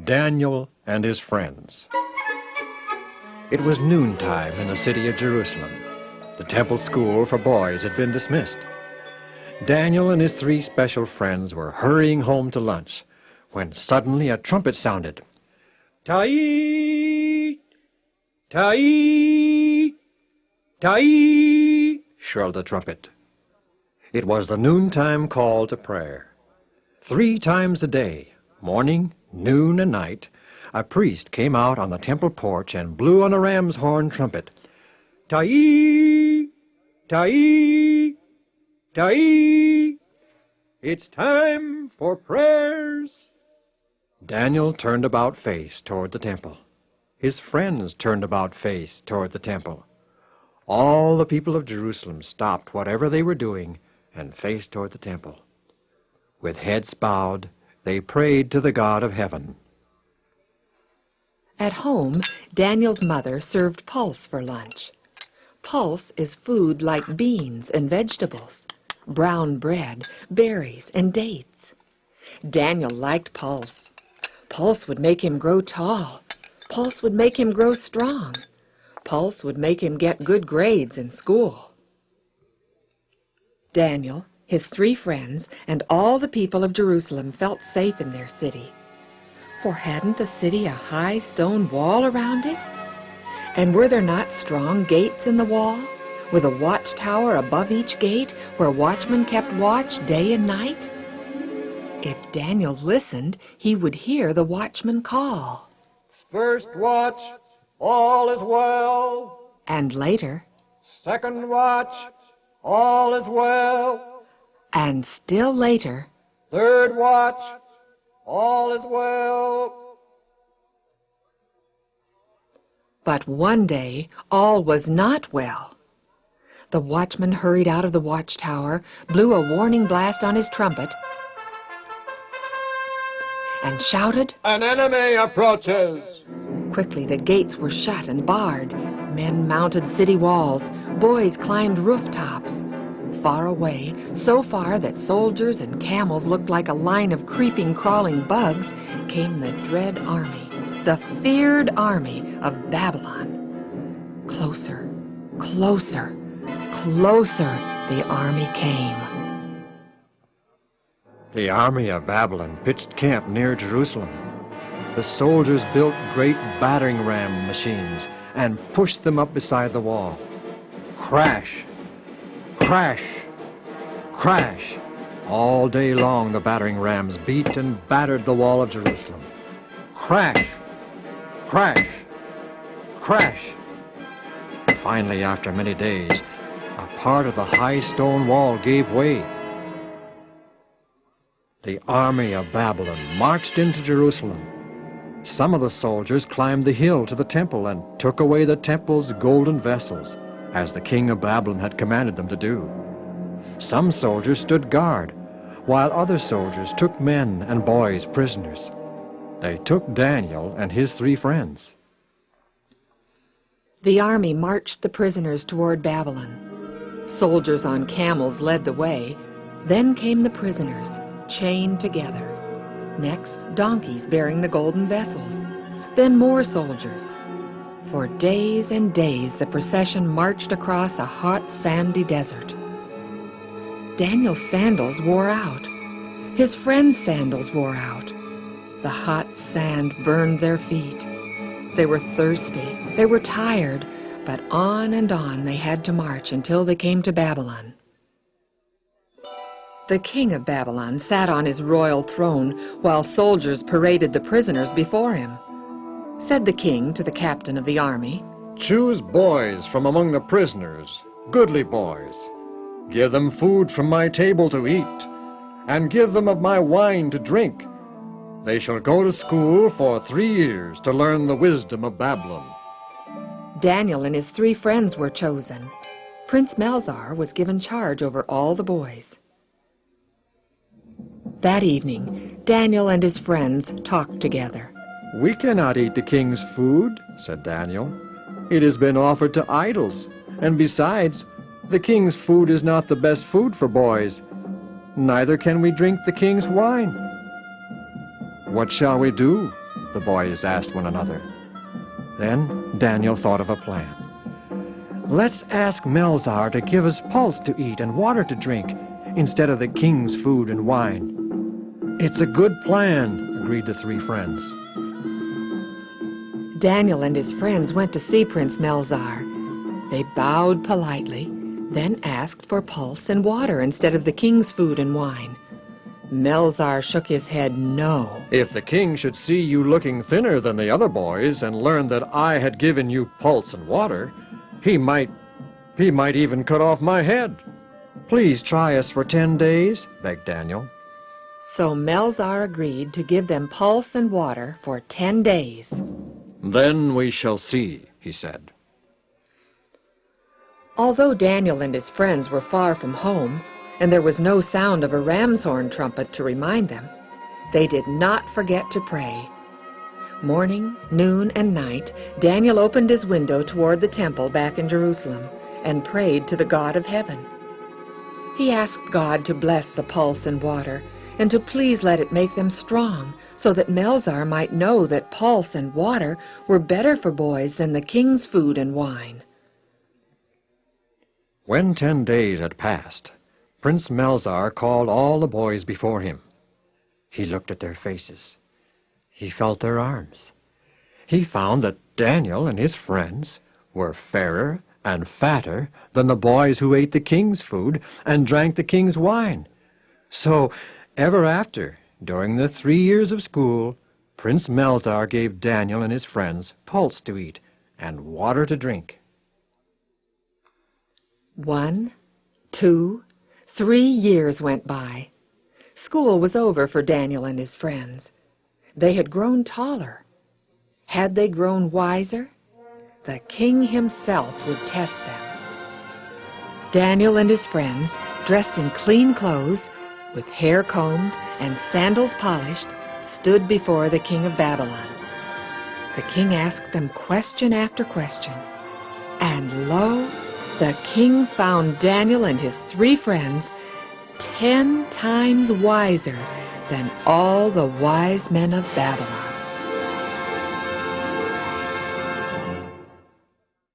Daniel and his friends. It was noontime in the city of Jerusalem. The temple school for boys had been dismissed. Daniel and his three special friends were hurrying home to lunch when suddenly a trumpet sounded. "Tai! Tai! Tai!" shrilled the trumpet. It was the noontime call to prayer. 3 times a day, morning, noon, and night, a priest came out on the temple porch and blew on a ram's horn trumpet. "Tai! Tai! Tai! It's time for prayers." Daniel turned about face toward the temple. His friends turned about face toward the temple. All the people of Jerusalem stopped whatever they were doing and faced toward the temple. With heads bowed, they prayed to the God of heaven. At home, Daniel's mother served pulse for lunch. Pulse is food like beans and vegetables, brown bread, berries, and dates. Daniel liked pulse. Pulse would make him grow tall. Pulse would make him grow strong. Pulse would make him get good grades in school. Daniel, his 3 friends, and all the people of Jerusalem felt safe in their city. For hadn't the city a high stone wall around it? And were there not strong gates in the wall, with a watchtower above each gate where watchmen kept watch day and night? If Daniel listened, he would hear the watchman call. "First watch, all is well." And later, "Second watch, all is well." and still later, "Third watch, all is well." but one day all was not well. The watchman hurried out of the watchtower, blew a warning blast on his trumpet, and shouted. "An enemy approaches." Quickly the gates were shut and barred. Men mounted city walls. Boys climbed rooftops. Far away, so far that soldiers and camels looked like a line of creeping, crawling bugs, came the dread army, the feared army of Babylon. Closer, closer, closer the army came. The army of Babylon pitched camp near Jerusalem. The soldiers built great battering ram machines and pushed them up beside the wall. Crash! Crash! Crash! All day long the battering rams beat and battered the wall of Jerusalem. Crash! Crash! Crash! Finally, after many days, a part of the high stone wall gave way. The army of Babylon marched into Jerusalem. Some of the soldiers climbed the hill to the temple and took away the temple's golden vessels, as the king of Babylon had commanded them to do. Some soldiers stood guard, while other soldiers took men and boys prisoners. They took Daniel and his 3 friends. The army marched the prisoners toward Babylon. Soldiers on camels led the way. Then came the prisoners, chained together. Next, donkeys bearing the golden vessels. Then more soldiers. For days and days the procession marched across a hot, sandy desert. Daniel's sandals wore out. His friends' sandals wore out. The hot sand burned their feet. They were thirsty, they were tired, but on and on they had to march until they came to Babylon. The king of Babylon sat on his royal throne while soldiers paraded the prisoners before him. Said the king to the captain of the army, "Choose boys from among the prisoners, goodly boys. Give them food from my table to eat, and give them of my wine to drink. They shall go to school for 3 years to learn the wisdom of Babylon." Daniel and his 3 friends were chosen. Prince Melzar was given charge over all the boys. That evening, Daniel and his friends talked together. "We cannot eat the king's food," said Daniel. "It has been offered to idols, and besides, the king's food is not the best food for boys. Neither can we drink the king's wine. What shall we do?" the boys asked one another. Then Daniel thought of a plan. Let's ask Melzar to give us pulse to eat and water to drink instead of the king's food and wine. It's a good plan, agreed the three friends. Daniel and his friends went to see Prince Melzar. They bowed politely, then asked for pulse and water instead of the king's food and wine. Melzar shook his head no. If the king should see you looking thinner than the other boys and learn that I had given you pulse and water, he might even cut off my head. Please try us for 10 days, begged Daniel. So Melzar agreed to give them pulse and water for 10 days. Then we shall see, he said. Although Daniel and his friends were far from home, and there was no sound of a ram's horn trumpet to remind them, they did not forget to pray. Morning, noon, and night, Daniel opened his window toward the temple back in Jerusalem and prayed to the God of heaven. He asked God to bless the pulse and water, and to please let it make them strong, so that Melzar might know that pulse and water were better for boys than the king's food and wine. When 10 days had passed, Prince Melzar called all the boys before him. He looked at their faces. He felt their arms. He found that Daniel and his friends were fairer and fatter than the boys who ate the king's food and drank the king's wine. So, ever after, during the 3 years of school, Prince Melzar gave Daniel and his friends pulse to eat and water to drink. 1, 2, 3 years went by. School was over for Daniel and his friends. They had grown taller. Had they grown wiser? The king himself would test them. Daniel and his friends, dressed in clean clothes, with hair combed and sandals polished, stood before the king of Babylon. The king asked them question after question, and lo, the king found Daniel and his 3 friends 10 times wiser than all the wise men of Babylon.